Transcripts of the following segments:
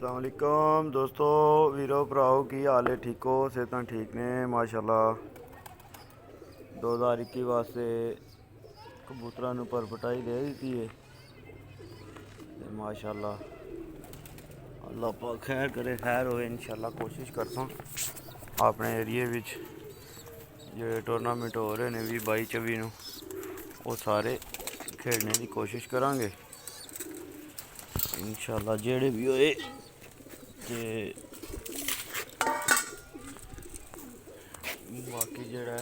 अस्सलाम वालेकुम दोस्तों वीरो भराओ की हाल है ठीक हो सेहत ठीक ने माशाल्लाह 2021 वास्ते कबूतरां नूं परपटाई दे दी है ते माशाल्लाह अल्लाह पाक खैर करे खैर होए इंशाल्लाह कोशिश करता अपने एरिए विच जो टूर्नामेंट हो रहे हैं 2022-24 नूं वो सारे खेलने की कोशिश करांगे इंशाल्लाह जेड़े भी होए ते बाकी जेड़ा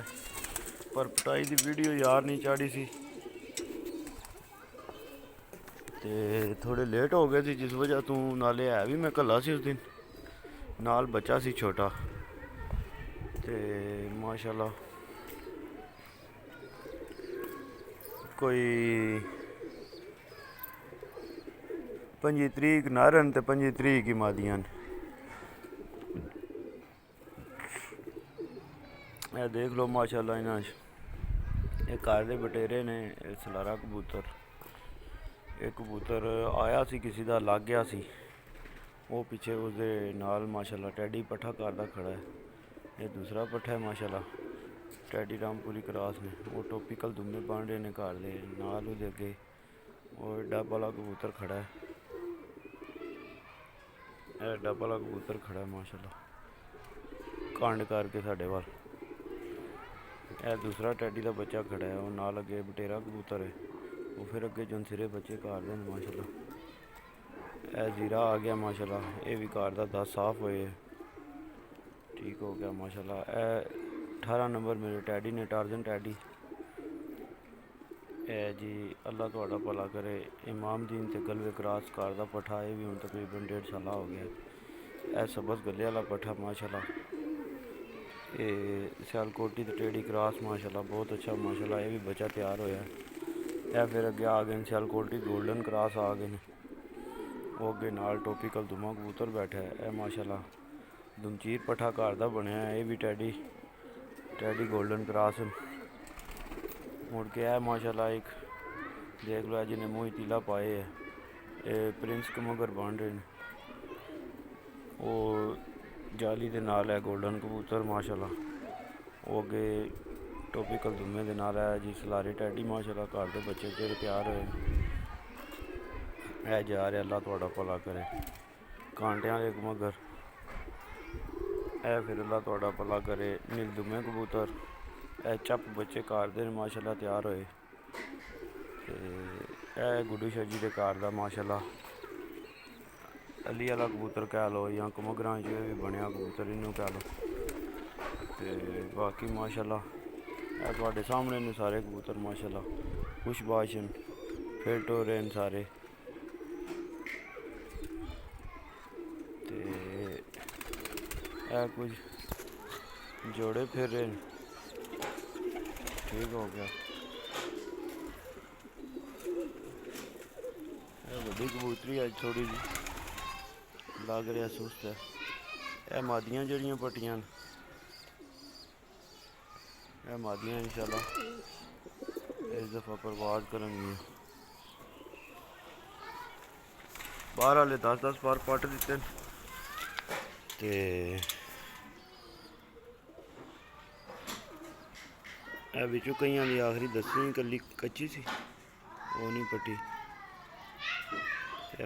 परपटाई की वीडियो यार नहीं चाढ़ी सी ते थोड़े लेट हो गए थे जिस वजह तू नाले है भी मैं कल्ला सी उस दिन नाल बच्चा सी छोटा ते माशाल्लाह कोई 25 तरीक नारन ते 25 तरीक ही मादियां ए देख लो माशाल्लाह इन्हां ये घर दे बटेरे ने सलारा कबूतर एक कबूतर आया सी किसी दा लग गया सी वो पीछे उसदे नाल माशाल्लाह टैडी पट्ठा करदा खड़ा है ये दूसरा पट्ठा है माशाल्लाह टैडी रामपुरी क्रॉस ने वो टॉपिकल दुम्बे बन रहे ने घर दे नाल उहदे अगे और डब वाला कबूतर खड़ा है डब वाला कबूतर खड़ा है माशाल्लाह कांड करके साढ़े वाल दूसरा टैडी का बच्चा खड़ा है और नाल अगे बटेरा कबूतर है वो फिर अगे जंसिरे बच्चे घर दे माशाल्लाह जीरा आ गया माशाल्लाह ये भी घर का 10 साफ होए ठीक हो गया माशाल्लाह 18 नंबर मेरे टैडी ने टार्जन टैडी जी अल्लाह थोड़ा भला करे इमाम दीन ते गलवे क्रॉस कार का पट्ठा ये भी हूँ तकरीबन 1.5 साल हो गया सबस गले वाला पट्ठा माशाल्लाह ये सियालकोटी ते टेढ़ी क्रॉस माशाल्लाह बहुत अच्छा माशाल्लाह ये भी बच्चा तैयार होया फिर अगे आ गए सियालकोटी गोल्डन क्रॉस आ गए वो अगे नाल टॉपिकल दुमा कबूतर बैठा है माशाल्लाह दुमचीर पट्ठा घर का बनया ये भी टैडी गोल्डन क्रॉस मुड़ के है माशाल्लाह एक देख लो जिन्हें मूँह तीला पाए है ये प्रिंस कमगर बन रहे हैं वो जाली दे नाल है गोल्डन कबूतर माशाल्लाह वो अगे टॉपिकल दुम्मे दे नाल है जी सलारी टैडी माशाल्लाह घर के बच्चे जेह्ड़े तैयार होए जा रहे अल्लाह थोड़ा भला करे कांटियां वाले मगर फिर अल्लाह थोड़ा भला करे नील दुम्मे कबूतर चप बच्चे घर दे माशाल्लाह तैयार होए गुड्डू शजी के घर का माशाल्लाह अली वाला कबूतर कह लो या कमगरां च भी बनया कबूतर इनू कह लो ते बाकी माशाल्लाह थोड़े सामने ने सारे कबूतर माशाल्लाह खुश बाशन फिट हो रहे हैं सारे ते कुछ जोड़े फिर रहे हैं ठीक हो गया बड़ी कबूतरी अज थोड़ी जी लग रहा सुस्त है मादियां जड़ियां पट्टियां मादियां इंशाल्लाह इस दफ़ा परवाज करेंगी बाहर वाले 10-10 बार पट दिते ते बिचों कई की आखिरी 10वीं कली कच्ची सी वो नहीं पट्टी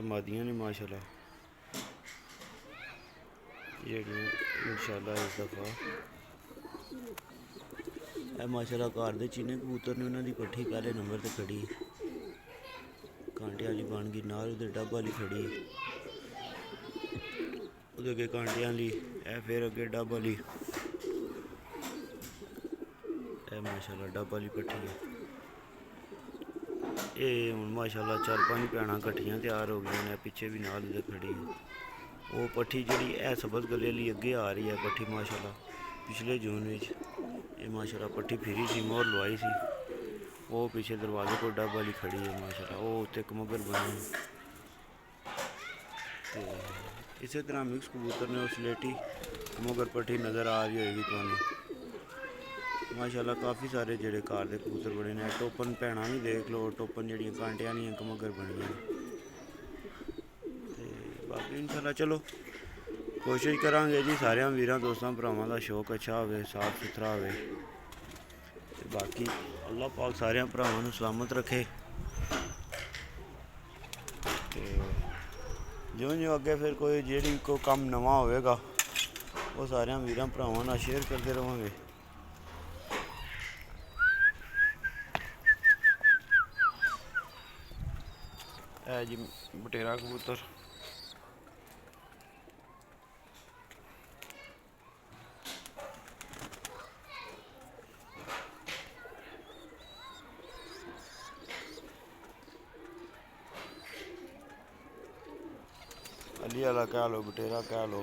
मादियां ने माशाल्लाह जेह्ड़ियां इंशाल्लाह इस दफ़ा माशाल्लाह घर दे चीने कबूतर ने उन्होंने पट्ठी पहले नंबर पर खड़ी है कांटे वाली बन गई नाल उधर डब वाली खड़ी है उधर अगे कांटे वाली फिर अगे डब वाली माशाल्लाह डब वाली पट्ठी है ये हूँ माशाल्लाह 4-5 भैणां कट्ठियां तैयार हो गई हैं पिछे भी नाल उधर खड़ी है वो पट्ठी जी सबस गले वाली अगे आ रही है पट्ठी माशाल्लाह पिछले जून में ये माशाल्लाह पट्ठी फिरी सी मोहर लवाई सी वो पीछे दरवाजे को डब वाली खड़ी है माशाल्लाह वो उत्ते कमगर बने तो इस तरह मिक्स कबूतर ने स्लेटी कमगर पट्ठी नज़र आ रही होगी तुहानू माशाल्लाह काफ़ी सारे जेड़े घर के कबूतर बने ने टोपन भैणां भी देख लो टोपन जड़ियां कांटियां नहीं कमगर बनियां बाकी इंशाल्लाह चलो कोशिश करांगे जी सारे वीरां दोस्तों भरावां दा शौक अच्छा होवे, साफ सुथरा होवे ते बाकी अल्लाह पाक सारे भरावां नूं सलामत रखे। ते जिउं जिउं अगे फिर कोई जेह्ड़ी कोई कम्म नवां होवेगा वो सारे वीरां भरावां नाल शेयर करते रवांगे। है जी बटेरा कबूतर अली वाला कह लो, बटेरा कह लो।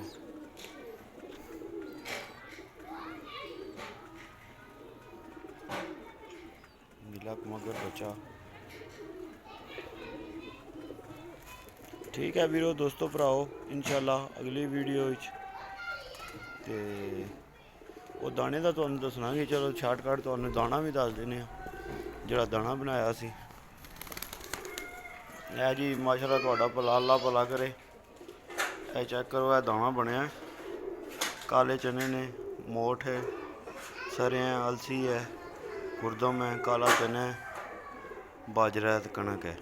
नीला मगर बचा। ठीक है वीरो दोस्तों भराओ इंशाल्लाह अगली वीडियो ते वो दाने का तुहानूं दसना कि चलो शार्टकट तुहानूं दाना भी दस देने जेह्ड़ा दाना बनाया सी। है जी माशाल्लाह तुहाडा भला अल्लाह भला करे। ए चेक करो है दाना बनया, काले चने ने, मोठ है, सरेआं है, अलसी है, खुरदम है, काला चना है, बाजरा है ते कणक है।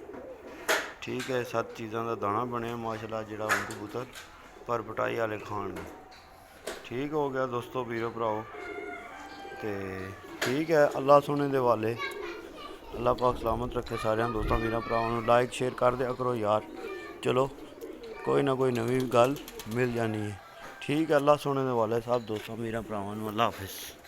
ठीक है 7 चीज़ों का दाना बनया माशाल्लाह जेह्ड़ा हून कबूतर पर पटाई वाले खान। ठीक हो गया दोस्तों वीरो भराओ ते ठीक है अल्लाह सोने दे वाले अल्लाह पाक सलामत रखे सारे दोस्तों वीरां भरावां। लाइक शेयर कर दिया करो यार। चलो कोई ना कोई नवी गल मिल जानी है। ठीक है अल्लाह सोने दे वाले सब दोस्तों वीरां भरावां। अल्लाह हाफिज़।